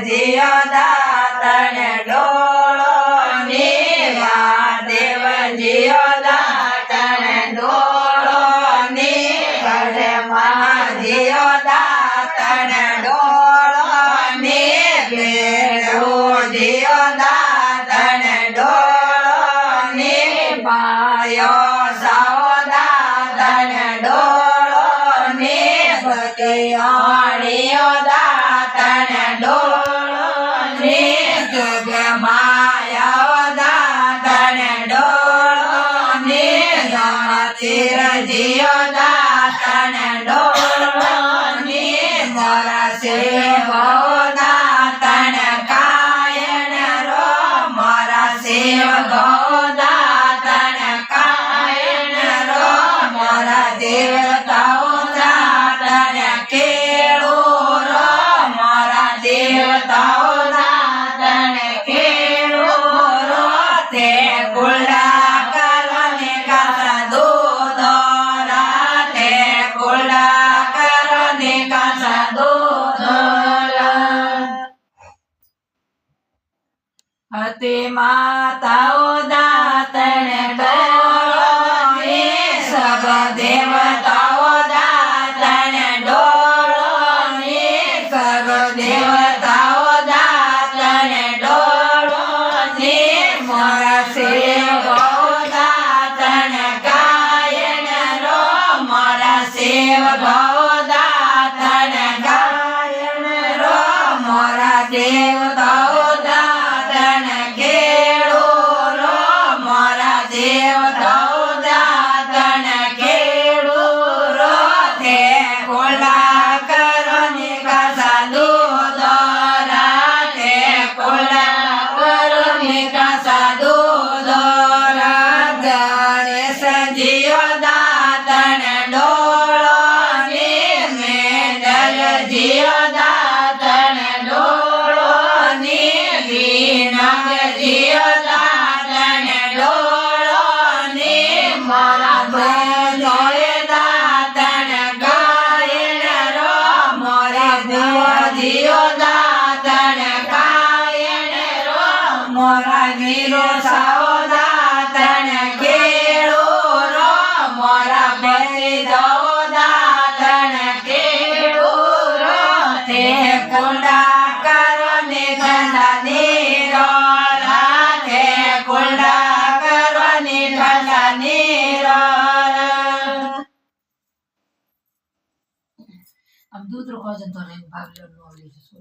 જીઓ દાતણ ડોળો મહાદેવ જીઓ દાતણ ડોળો નીકળે મહાજીઓ દાતણ ડોળો નીકળે જીઓ દાતણ ડોળો નીપાયો સાઓ દાતણ ડોળો નીપતિયાણીઓ દાતણ ડોળો નીજગ માયાઓ દાતણ ડોળો નીજમતીર જીઓ દાતણ ડોળો મોરા સેવો દાતણ કાયણ રો મોરા સેવકો દાતણ કાયણ રો મોરા દેવતાઓ દાતણ કેળું રો મોરા દેવતાઓ દાતણ કેળું રો તે કુળા કરને કાસા દૂધોરા તે કુળા કરને કાસા દૂધોરા હતે માતાઓ દાતણ ડોળો સબ દેવતાઓ દાતણ ડોળો સબ દેવતાઓ દાતણ ડોળો મોરા સેવો દાતણ કાયણ રો મોરા સેવકો દાતણ કાયણ રો મોરા દેવતાઓ દાતણ કેળું રો મોરા દેવતાઓ દાતણ કેળું રો તે કોલા કરને કાસા દૂધોરા તે કોલા કરને કાસા દૂધોરા ગણેશ જીઓ દાતણ ડોળો મેદલ જીઓ દાતણ ડોળો વિનગ જીઓ દાતણ ડોળો મારા બહેનોએ દાતણ કાયણ રો મોરા જીઓ દાતણ કાયણ રો મોરા વીરો સાઓ દાતણ કેળું રો મોરા ભત્રીજો દાતણ કેળું રો તે કુંડા કરને ઠંડા નીરો રાતે કુંડા કરને ઠંડા નીરો આમ દૂધ રોકો જતો રહે ભાગ લો નો લે છે